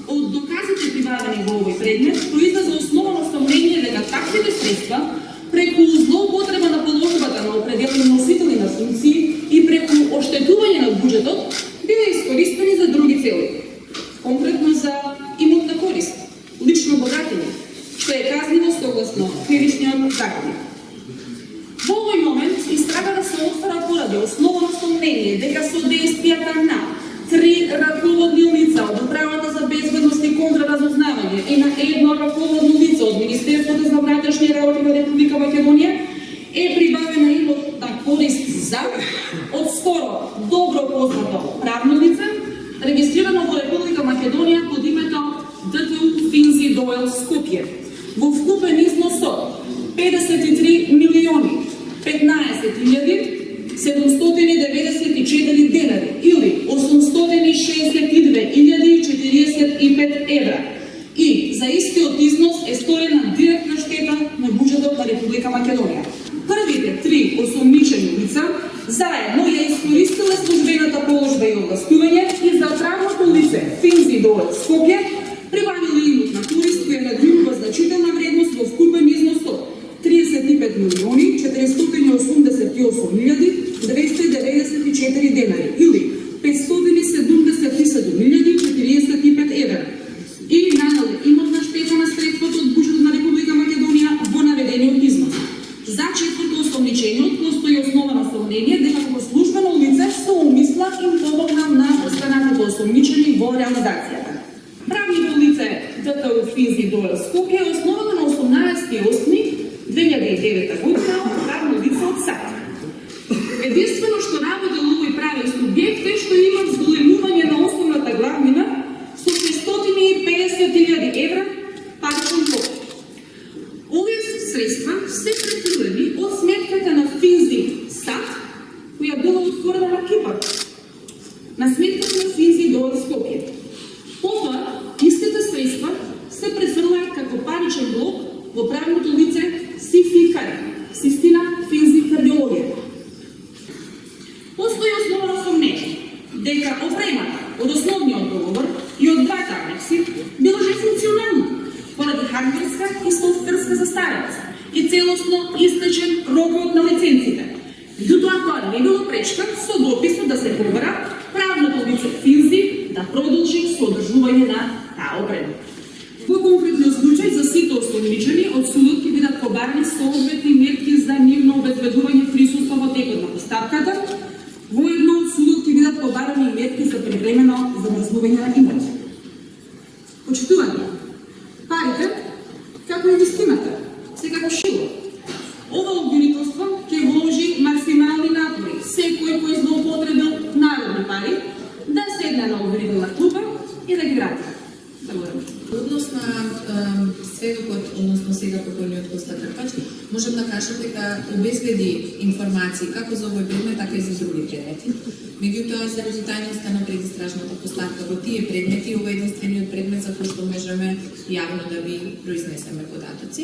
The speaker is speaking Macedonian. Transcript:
Од доказите прибавени во овој предмет произлезе основано сомнение дека таквите средства преку злоупотреба на положбата на определени носители на функции и преку оштетување на буџетот биле искористени за други цели, конкретно за имотна корист, лично богатење, што е казниво согласно кривичниот законник. Во овој момент истрагата се отвара поради основано сомнение дека содействијата на 3 раководни лица од Управата за безбедност и контраразузнавање и на едно раководно лице од Министерството за внатрешни работи на Република Македонија е прибавена имотна корист за од скоро добро познато правно лице, регистрирано во Република Македонија под името ДТУ Финзи Дойл Скопје, во вкупен износ од 53 милиони 15.794 денари или 862.045 евра. И за истиот износ е сторена директна штета на буџетот на Република Македонија. Првите 3 осомничени лица заедно ја искористиле службената положба и овластување и за правното лице Финзи Дойл Скопје прибавиле имотна корист која надвијува значителна вредност во вкупен износ од 35.488.294 денари или 577.045 евра и нанале имотна штета на средството од буџетот на Република Македонија во наведениот износ. За четврто осомничениот постои основано сомнение дека како службено лице со умисла им помогнал на останатите осомничени во реализацијата. Правното лице ДТУ Финзи Дойл Скопје е основано на 18.8.2009 година од правно лице од САД. Единствено што работел овој правен субјект е што има зголемување на основната главнина со 650.000 евра паричен доход. Овие средства се префрлени од сметката на Финзи САД, која била отворена на Кипар, на сметката на Финзи Дойл Скопје. Потоа, истите средства се префрлаат како паричен блок во правното лице СИФИКАР, Систина Финзи Кардиологија. Постои основано сомнение дека опремата од основниот договор и од двата анекси била же функционална поради хардверска и софтверска застареност и целосно истечен рокот на лиценците. Меѓутоа тоа не било пречка со дописот да се побара правното лице Финзи да продолжи со одржување на таа опрема. Во конкретниот случај за сите осомничени од судот ќе бидат побарани соодветни мерки за нивно обезбедување присуство во текот на постапката. Воедно од судот ќе бидат побарани мерки за привремено замрзнување на имот. Почитувани, парите, како и вистината, се како шило. Ова обвинителство ќе вложи максимални напори секој кој злоупотребил народни пари да седне на обвинителна клупа и да ги врати. Однос на сведокот, односно сега покојниот постапач, можем да кажем дека обезбеди информации како за овој предмет, така и за други предмети. Меѓутоа, заради тајноста на предистражната постапка во тие предмети, ова е единствениот предмет за кој што можеме јавно да ви произнесеме податоци.